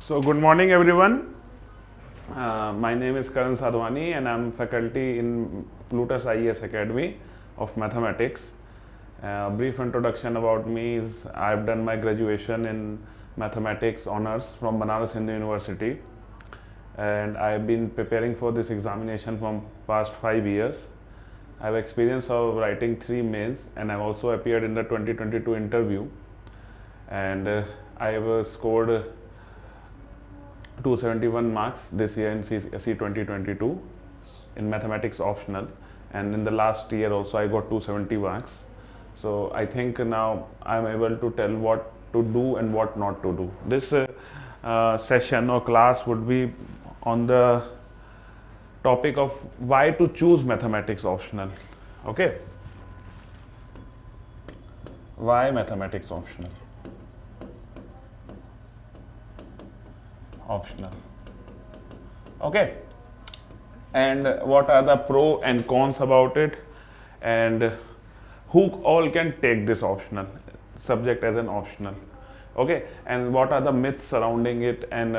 So good morning everyone. My name is Karan Sadhwani and I'm faculty in Plutus IES Academy of Mathematics. A brief introduction about me is I've done my graduation in Mathematics Honours from Banaras Hindu University, and I've been preparing for this examination from past 5 years. I have experience of writing 3 mains and I've also appeared in the 2022 interview, and I have scored 271 marks this year in CSE 2022 in mathematics optional, and in the last year also I got 270 marks. So I think now I'm able to tell what to do and what not to do. This session or class would be on the topic of why to choose mathematics optional. Okay, why mathematics optional? Okay, and what are the pro and cons about it, and who all can take this optional subject as an optional. Okay, and what are the myths surrounding it, and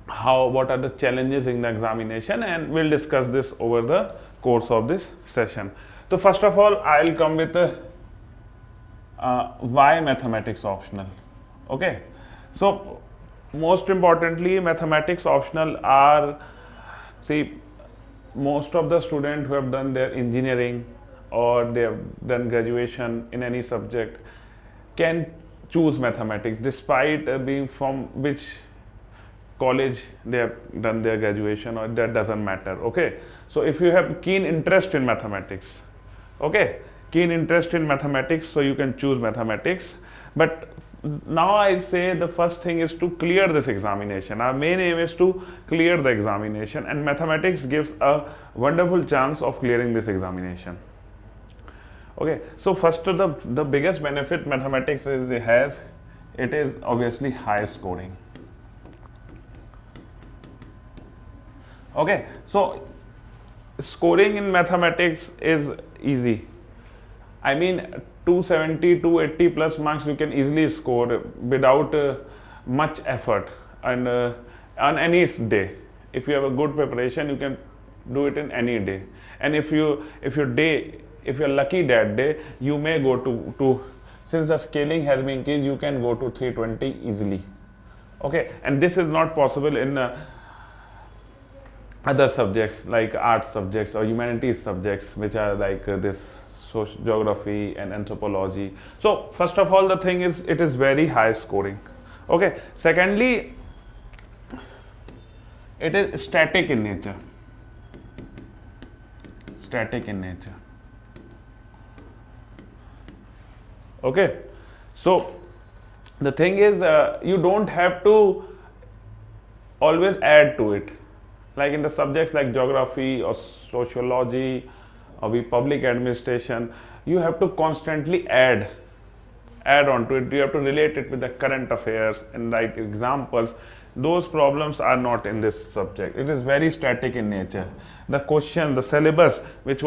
what are the challenges in the examination, and we'll discuss this over the course of this session. So first of all, I'll come with why mathematics optional. Okay, so most importantly, mathematics optional are, most of the students who have done their engineering or they have done graduation in any subject can choose mathematics despite being from which college they have done their graduation, or that doesn't matter. Okay, so if you have keen interest in mathematics, so you can choose mathematics. But now I say the first thing is to clear this examination. Our main aim is to clear the examination, and mathematics gives a wonderful chance of clearing this examination. Okay, so first, the biggest benefit mathematics has, it is obviously high scoring. Okay, so scoring in mathematics is easy. I mean, 270, 280 plus marks you can easily score without much effort, and on any day. If you have a good preparation, you can do it in any day. And if you're lucky that day, you may go to since the scaling has been increased, you can go to 320 easily. Okay, and this is not possible in other subjects like arts subjects or humanities subjects, which are like this geography and anthropology. So first of all, the thing is, it is very high scoring. Okay, secondly, it is static in nature. Okay, so the thing is, you don't have to always add to it, like in the subjects like geography or sociology or public administration. You have to constantly add on to it. You have to relate it with the current affairs and write examples. Those problems are not in this subject. It is very static in nature. The question, the syllabus which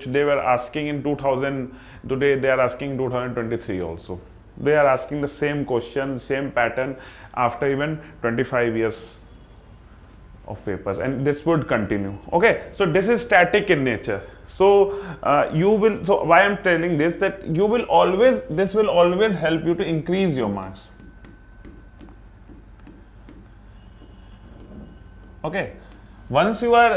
they were asking in 2000, today they are asking 2023 also. They are asking the same question, same pattern after even 25 years of papers, and this would continue. Okay, so this is static in nature. So so why I'm telling this, that this will always help you to increase your marks. Okay, once you are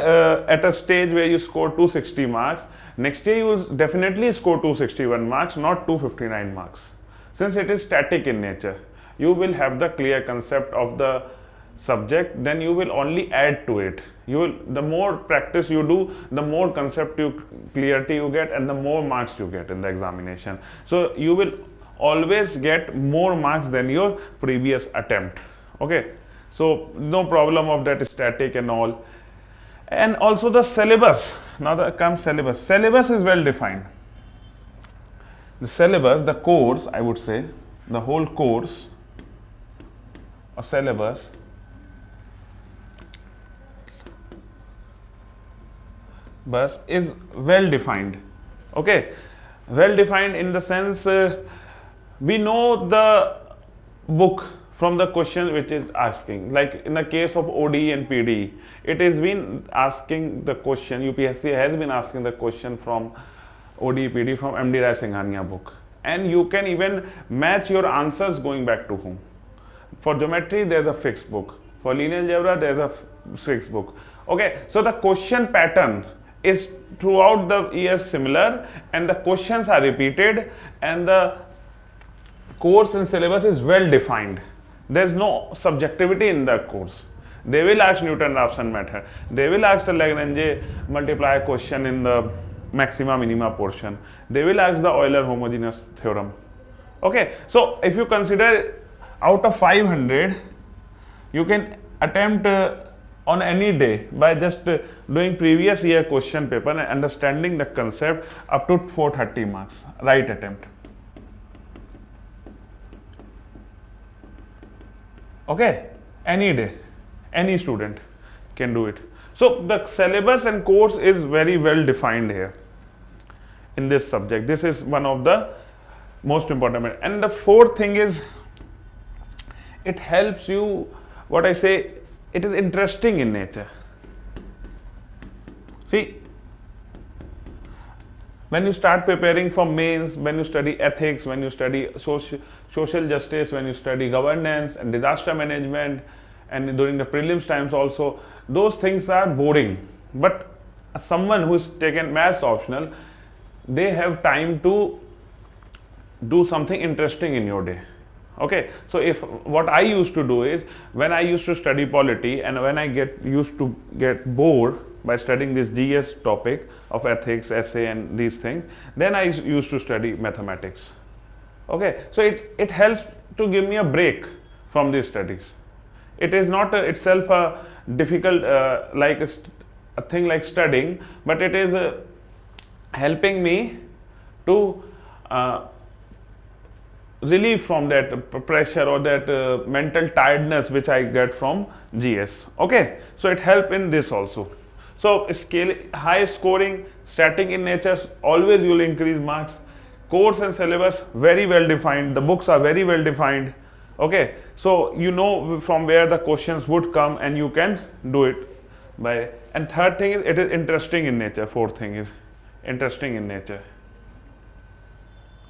at a stage where you score 260 marks, next year you will definitely score 261 marks, not 259 marks. Since it is static in nature, you will have the clear concept of the subject, then you will only add to it. The more practice you do, the more clarity you get, and the more marks you get in the examination. So you will always get more marks than your previous attempt. Okay, so no problem of that static and all. And also the syllabus. Now comes syllabus. Syllabus is well defined. The syllabus, the course, I would say, the whole course or syllabus is well defined. Okay, well defined in the sense we know the book from the question which is asking. Like in the case of ODE and PDE, it has been asking the question, UPSC has been asking the question from ODE, PDE from MD Rai Singhania book. And you can even match your answers going back to whom. For geometry, there's a fixed book. For linear algebra, there's a fixed book. Okay, so the question pattern is throughout the years similar, and the questions are repeated, and the course and syllabus is well defined. There's no subjectivity in the course. They will ask Newton-Raphson method. They will ask the Lagrange multiply question in the maxima minima portion. They will ask the Euler homogeneous theorem. Okay, so if you consider out of 500, you can attempt on any day by just doing previous year question paper and understanding the concept up to 430 marks, right attempt. Okay, any day, any student can do it. So the syllabus and course is very well defined here in this subject. This is one of the most important. And the fourth thing is, it helps you, what I say, it is interesting in nature. See, when you start preparing for mains, when you study ethics, when you study social justice, when you study governance and disaster management, and during the prelims times also, those things are boring. But someone who is taken maths optional, they have time to do something interesting in your day. Okay, so if what I used to do is, when I used to study polity and when I used to get bored by studying this GS topic of ethics, essay and these things, then I used to study mathematics. Okay, so it helps to give me a break from these studies. It is not itself a difficult like a thing like studying, but it is helping me to relieve from that pressure or that mental tiredness which I get from GS. Okay, so it helps in this also. So high scoring, static in nature, always you will increase marks. Course and syllabus very well defined, the books are very well defined. Okay, so you know from where the questions would come and you can do it by. And third thing is, it is interesting in nature. Fourth thing is interesting in nature.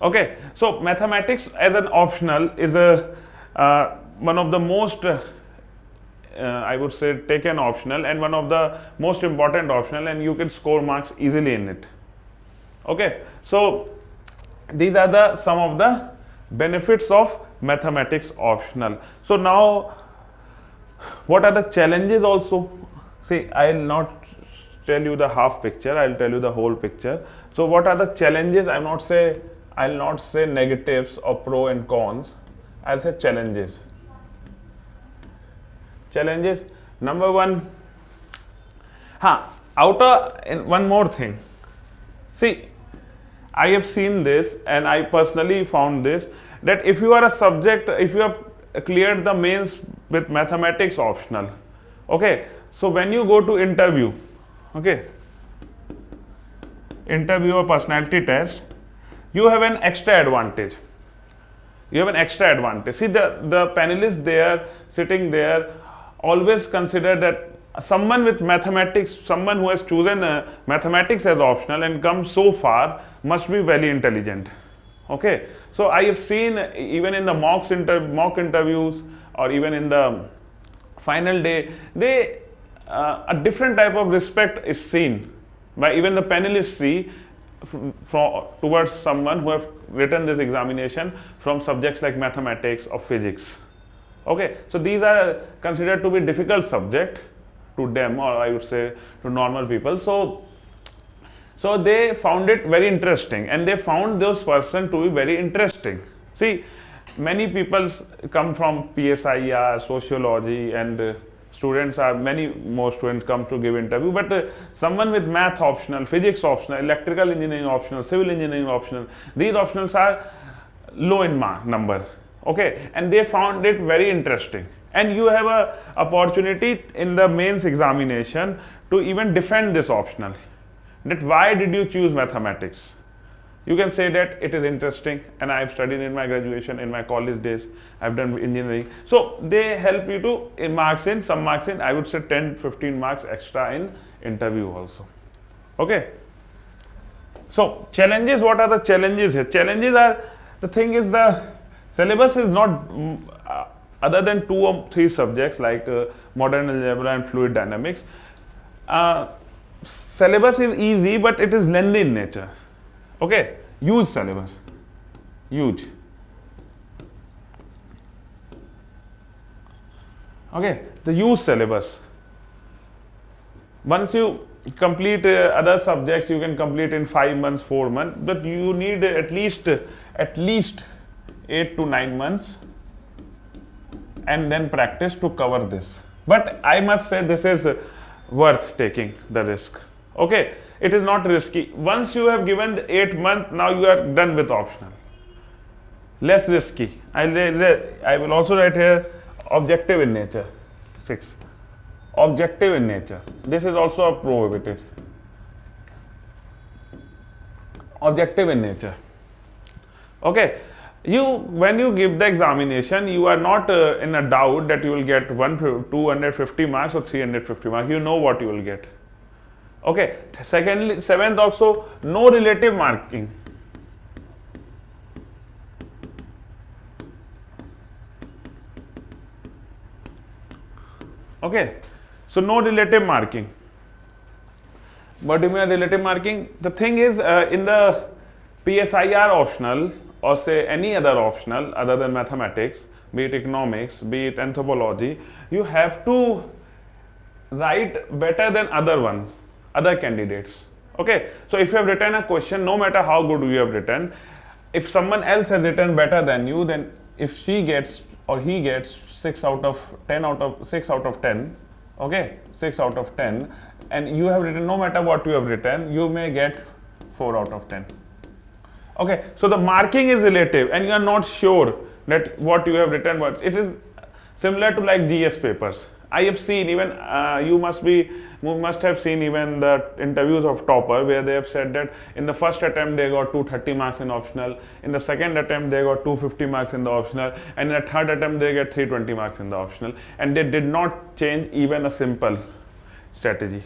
Okay, so mathematics as an optional is one of the most I would say taken optional and one of the most important optional, and you can score marks easily in it. Okay, so these are some of the benefits of mathematics optional. So now, what are the challenges also? See, I will not tell you the half picture, I will tell you the whole picture. So what are the challenges? I'll not say negatives or pro and cons. I'll say challenges. Challenges number one. One more thing. See, I have seen this and I personally found this, that if you are a subject, if you have cleared the mains with mathematics optional, okay, so when you go to interview, okay, interview or personality test, you have an extra advantage. You have an extra advantage. See, the panelists there, sitting there, always consider that someone with mathematics, someone who has chosen mathematics as optional and come so far, must be very intelligent. Okay, so I have seen even in the mock interviews or even in the final day, a different type of respect is seen by even the panelists see towards someone who have written this examination from subjects like mathematics or physics. Okay, so these are considered to be difficult subject to them, or I would say to normal people. So they found it very interesting, and they found those person to be very interesting. See, many people come from PSIR, sociology, and many more students come to give interview, but someone with math optional, physics optional, electrical engineering optional, civil engineering optional, these optionals are low in number. Okay, and they found it very interesting, and you have a opportunity in the mains examination to even defend this optional, that why did you choose mathematics. You can say that it is interesting, and I have studied in my graduation, in my college days, I have done engineering. So they help you to in marks in, some marks in, I would say 10-15 marks extra in interview also. Okay. So challenges, what are the challenges here? Challenges are, the thing is the syllabus is not other than 2 or 3 subjects like modern algebra and fluid dynamics. Syllabus is easy, but it is lengthy in nature. Okay, huge syllabus, huge. Okay, the huge syllabus. Once you complete other subjects, you can complete in 5 months, 4 months, but you need at least 8 to 9 months and then practice to cover this. But I must say this is worth taking the risk. Okay, it is not risky. Once you have given the 8 months, now you are done with optional. Less risky. I will also write here objective in nature. 6. Objective in nature. This is also prohibited. Objective in nature. Okay. When you give the examination, you are not in a doubt that you will get 250 marks or 350 marks. You know what you will get. Okay. Secondly, 7th also, no relative marking. Okay. So no relative marking. What do you mean relative marking? The thing is in the PSIR optional, or say any other optional other than mathematics, be it economics, be it anthropology, you have to write better than other candidates. Okay, so if you have written a question, no matter how good you have written, if someone else has written better than you, then if she gets or he gets 6 out of 10, okay, 6 out of 10, and you have written, no matter what you have written, you may get 4 out of 10. Okay, so the marking is relative and you are not sure that what you have written, but it is similar to like GS papers. I have seen even, you must have seen even the interviews of topper where they have said that in the first attempt they got 230 marks in optional, in the second attempt they got 250 marks in the optional, and in the third attempt they get 320 marks in the optional, and they did not change even a simple strategy.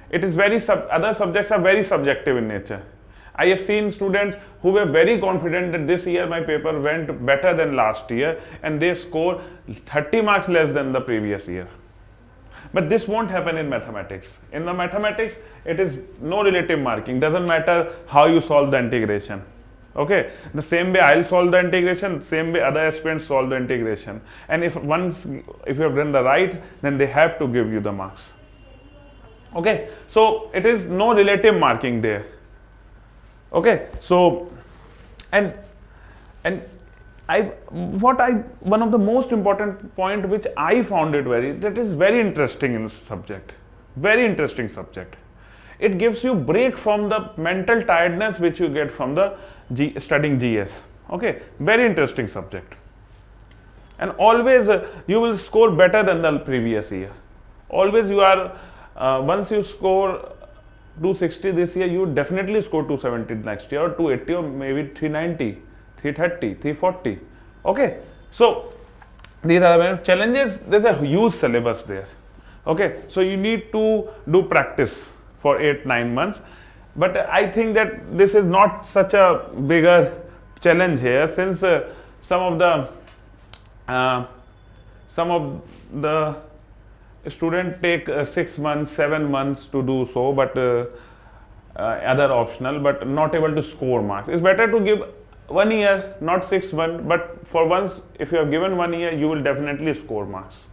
It is other subjects are very subjective in nature. I have seen students who were very confident that this year my paper went better than last year, and they score 30 marks less than the previous year. But this won't happen in mathematics. In the mathematics, it is no relative marking. Doesn't matter how you solve the integration. Okay, the same way I'll solve the integration, same way other aspirants solve the integration. And if you have done the right, then they have to give you the marks. Okay, so it is no relative marking there. Okay, so one of the most important point which I found that is very interesting in this subject, very interesting subject. It gives you break from the mental tiredness which you get from the studying GS. Okay, very interesting subject, and always you will score better than the previous year. Always you are once you score 260 this year, you definitely score 270 next year, or 280, or maybe 390, 330, 340. Okay, so these are challenges. There's a huge syllabus there. Okay, so you need to do practice for 8-9 months. But I think that this is not such a bigger challenge here, since some of the students take 6 months, 7 months to do so, but other optional, but not able to score marks. It's better to give 1 year, not 6 months, but for once, if you have given 1 year, you will definitely score marks.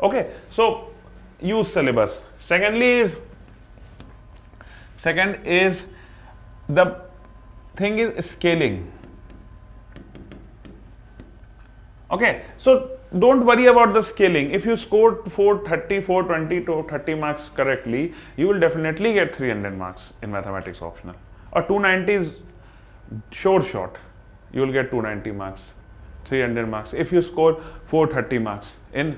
Okay, so use syllabus. Second is the thing is scaling. Okay, so don't worry about the scaling. If you score 430, 420 to 30 marks correctly, you will definitely get 300 marks in mathematics optional. Or 290 is sure shot. You will get 290 marks, 300 marks. If you score 430 marks in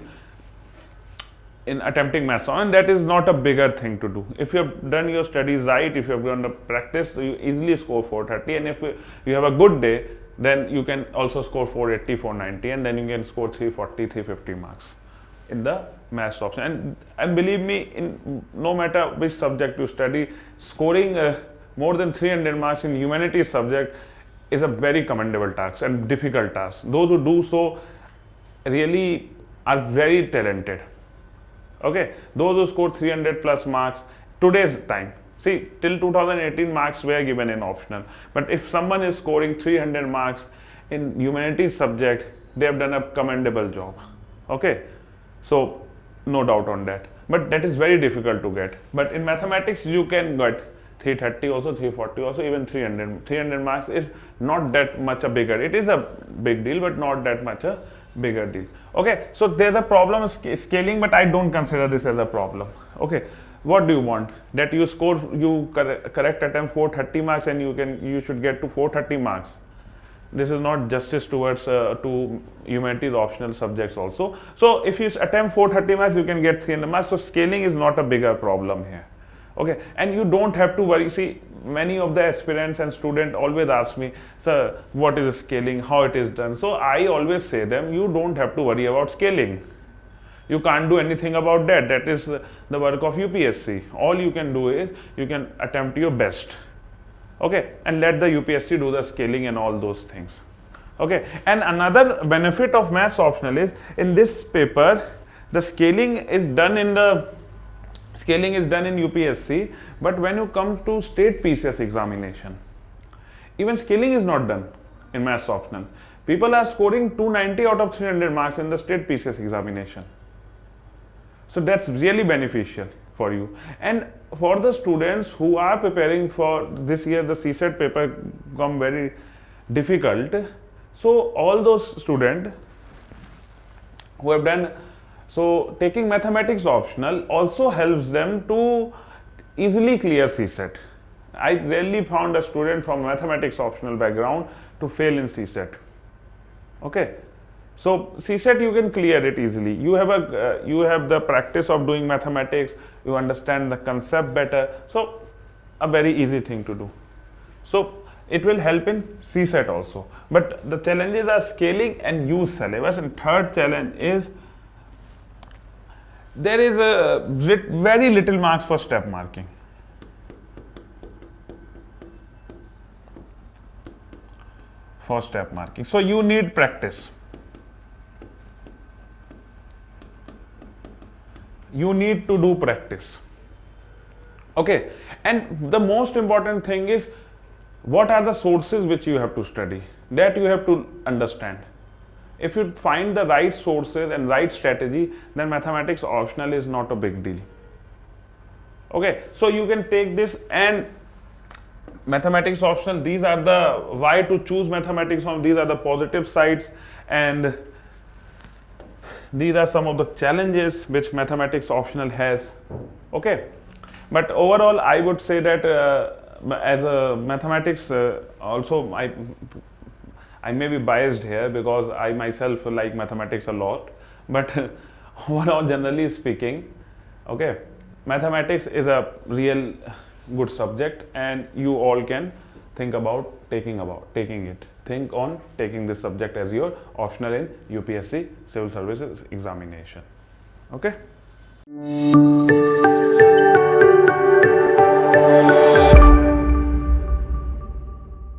in attempting maths, and that is not a bigger thing to do. If you have done your studies right, if you have done the practice, you easily score 430, and if you have a good day, then you can also score 480, 490, and then you can score 340, 350 marks in the maths option. And believe me, in no matter which subject you study, scoring more than 300 marks in humanities subject is a very commendable task and difficult task. Those who do so really are very talented. Okay, those who score 300 plus marks today's time. See, till 2018 marks were given in optional, but if someone is scoring 300 marks in humanities subject, they have done a commendable job. Okay, so no doubt on that, but that is very difficult to get. But in mathematics you can get 330 also, 340 also, even 300 marks is not that much a bigger, it is a big deal, but not that much a bigger deal. Okay, so there's a problem scaling, but I don't consider this as a problem. Okay, what do you want? That you score, you correct attempt 430 marks, and you should get to 430 marks. This is not justice towards to humanities optional subjects also. So if you attempt 430 marks, you can get 300 marks. So scaling is not a bigger problem here. Okay, and you don't have to worry. See, many of the aspirants and students always ask me, sir, what is scaling, how it is done? So I always say them, you don't have to worry about scaling. You can't do anything about that. That is the work of UPSC. All you can do is you can attempt your best. Okay, and let the UPSC do the scaling and all those things. Okay, and another benefit of maths optional is in this paper, the scaling is done in UPSC, but when you come to state PCS examination, even scaling is not done in maths optional. People are scoring 290 out of 300 marks in the state PCS examination. So that's really beneficial for you. And for the students who are preparing for this year, the CSET paper come very difficult. So all those students who have done, so taking mathematics optional also helps them to easily clear CSET. I rarely found a student from mathematics optional background to fail in CSET. Okay, so CSET you can clear it easily. You have the practice of doing mathematics. You understand the concept better. So a very easy thing to do. So it will help in CSET also. But the challenges are scaling and use syllabus. And third challenge is there is a very little marks for step marking. So you need practice. You need to do practice. Okay, and the most important thing is what are the sources which you have to study, that you have to understand. If you find the right sources and right strategy, then mathematics optional is not a big deal. Okay, so you can take this, and mathematics optional, these are the why to choose mathematics optional, these are the positive sides, and these are some of the challenges which mathematics optional has. Okay, but overall I would say that as a mathematics also I may be biased here because I myself like mathematics a lot, but overall generally speaking, okay, mathematics is a real good subject, and you all can think about taking it. Think on taking this subject as your optional in UPSC Civil Services examination. Okay.